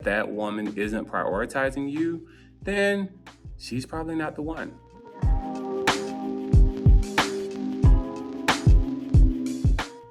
that woman isn't prioritizing you, then she's probably not the one.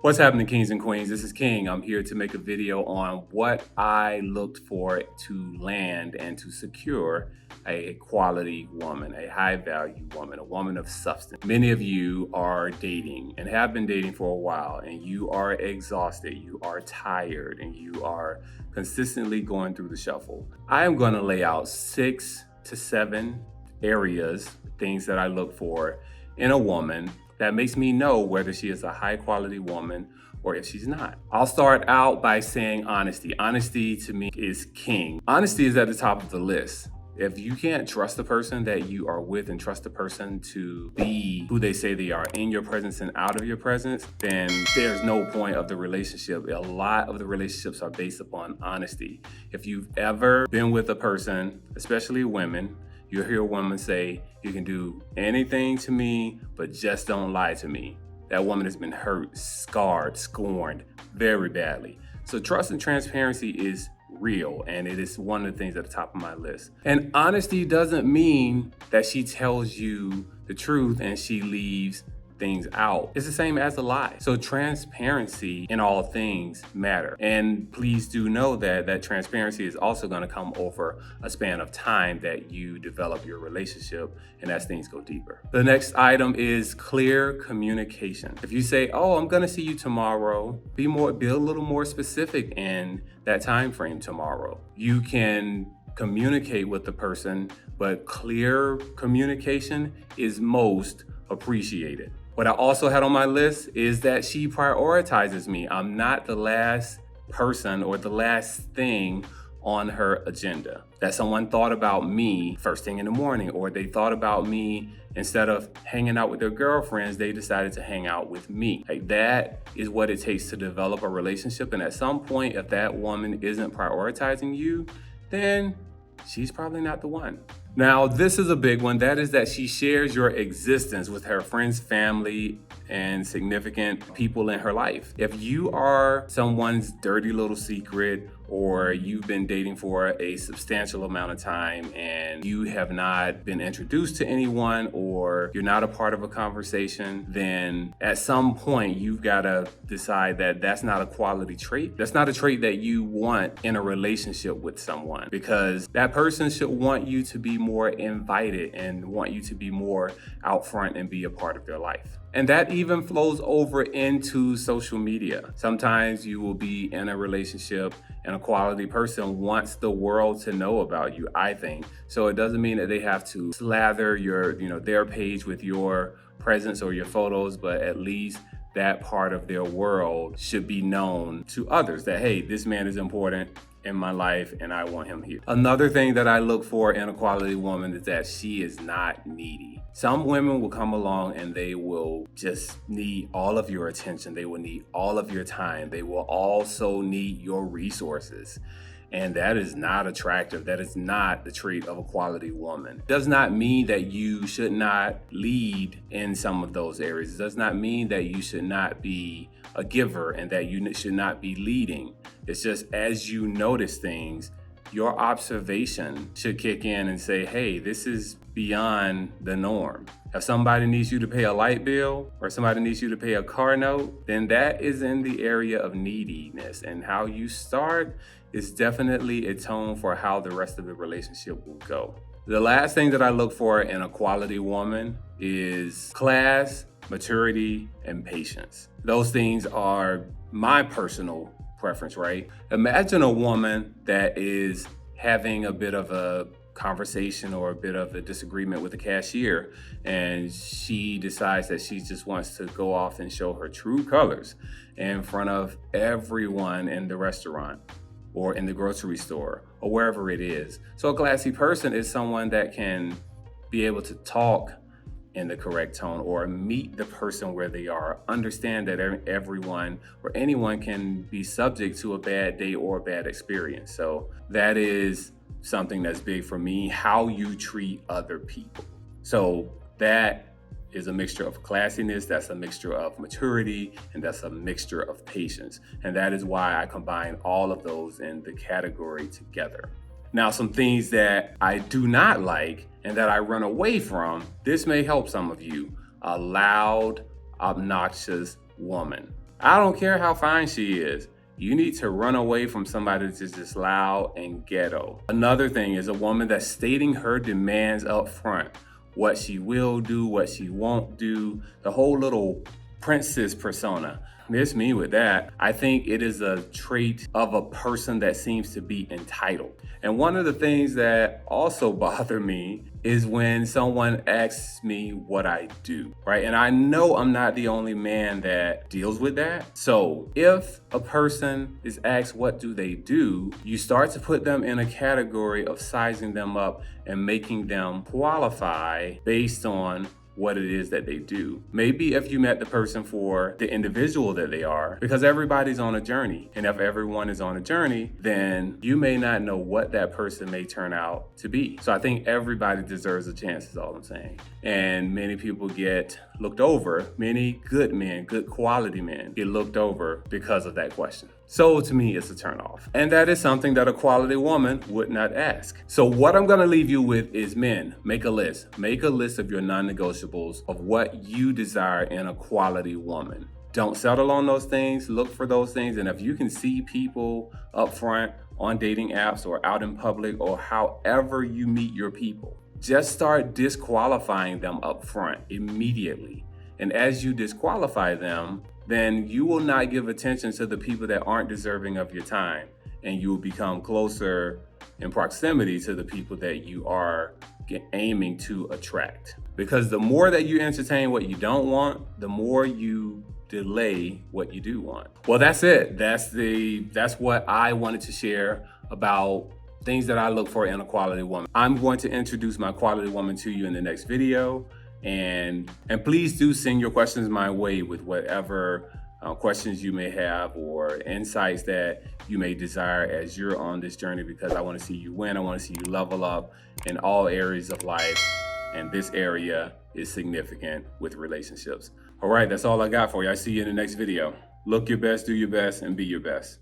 What's happening, kings and queens? This is King. I'm here to make a video on what I looked for to land and to secure a quality woman, a high value woman, a woman of substance. Many of you are dating and have been dating for a while, and you are exhausted, you are tired, and you are consistently going through the shuffle. I am going to lay out 6 to 7 areas, things that I look for in a woman that makes me know whether she is a high quality woman or if she's not. I'll start out by saying honesty. Honesty to me is king. Honesty is at the top of the list. If you can't trust the person that you are with and trust the person to be who they say they are in your presence and out of your presence, then there's no point of the relationship. A lot of the relationships are based upon honesty. If you've ever been with a person, especially women, you'll hear a woman say, "You can do anything to me, but just don't lie to me." That woman has been hurt, scarred, scorned very badly. So trust and transparency is real, and it is one of the things at the top of my list. And honesty doesn't mean that she tells you the truth and she leaves things out. It's the same as a lie. So transparency in all things matter. And please do know that transparency is also going to come over a span of time that you develop your relationship and as things go deeper. The next item is clear communication. If you say, "Oh, I'm going to see you tomorrow," be a little more specific in that time frame tomorrow. You can communicate with the person, but clear communication is most appreciated. What I also had on my list is that she prioritizes me. I'm not the last person or the last thing on her agenda. That someone thought about me first thing in the morning, or they thought about me instead of hanging out with their girlfriends, they decided to hang out with me. Like, that is what it takes to develop a relationship. And at some point, if that woman isn't prioritizing you, then she's probably not the one. Now, this is a big one. That is that she shares your existence with her friends, family, and significant people in her life. If you are someone's dirty little secret, or you've been dating for a substantial amount of time and you have not been introduced to anyone, or you're not a part of a conversation, then at some point you've got to decide that that's not a quality trait. That's not a trait that you want in a relationship with someone, because that person should want you to be more invited and want you to be more out front and be a part of their life. And that even flows over into social media. Sometimes you will be in a relationship and a quality person wants the world to know about you, I think. So it doesn't mean that they have to slather their page with your presence or your photos, but at least that part of their world should be known to others, that, hey, this man is important in my life and I want him here. Another thing that I look for in a quality woman is that she is not needy. Some women will come along and they will just need all of your attention. They will need all of your time. They will also need your resources. And that is not attractive. That is not the trait of a quality woman. Does not mean that you should not lead in some of those areas. It does not mean that you should not be a giver and that you should not be leading. It's just, as you notice things, your observation should kick in and say, hey, this is beyond the norm. If somebody needs you to pay a light bill or somebody needs you to pay a car note, then that is in the area of neediness. And how you start is definitely a tone for how the rest of the relationship will go. The last thing that I look for in a quality woman is class, maturity, and patience. Those things are my personal preference, right? Imagine a woman that is having a bit of a conversation or a bit of a disagreement with the cashier, and she decides that she just wants to go off and show her true colors in front of everyone in the restaurant or in the grocery store or wherever it is. So a classy person is someone that can be able to talk in the correct tone or meet the person where they are, understand that everyone or anyone can be subject to a bad day or a bad experience. So that is something that's big for me, how you treat other people. So that is a mixture of classiness, that's a mixture of maturity, and that's a mixture of patience. And that is why I combine all of those in the category together. Now, some things that I do not like and that I run away from, this may help some of you. A loud, obnoxious woman. I don't care how fine she is. You need to run away from somebody that's just loud and ghetto. Another thing is a woman that's stating her demands up front. What she will do, what she won't do, the whole little princess persona. Miss me with that. I think it is a trait of a person that seems to be entitled. And one of the things that also bother me is when someone asks me what I do, right? And I know I'm not the only man that deals with that. So if a person is asked what do they do, you start to put them in a category of sizing them up and making them qualify based on what it is that they do. Maybe if you met the person for the individual that they are, because everybody's on a journey. And if everyone is on a journey, then you may not know what that person may turn out to be. So I think everybody deserves a chance, is all I'm saying. And many people get looked over. Many good men, good quality men, get looked over because of that question. So to me, it's a turnoff. And that is something that a quality woman would not ask. So what I'm gonna leave you with is, men, make a list. Make a list of your non-negotiables of what you desire in a quality woman. Don't settle on those things, look for those things. And if you can see people up front on dating apps or out in public or however you meet your people, just start disqualifying them up front immediately. And as you disqualify them, then you will not give attention to the people that aren't deserving of your time. And you will become closer in proximity to the people that you are aiming to attract. Because the more that you entertain what you don't want, the more you delay what you do want. Well, that's it. That's what I wanted to share about things that I look for in a quality woman. I'm going to introduce my quality woman to you in the next video. And please do send your questions my way with whatever questions you may have or insights that you may desire as you're on this journey, because I want to see you win. I want to see you level up in all areas of life. And this area is significant with relationships. All right, that's all I got for you. I see you in the next video. Look your best, do your best, and be your best.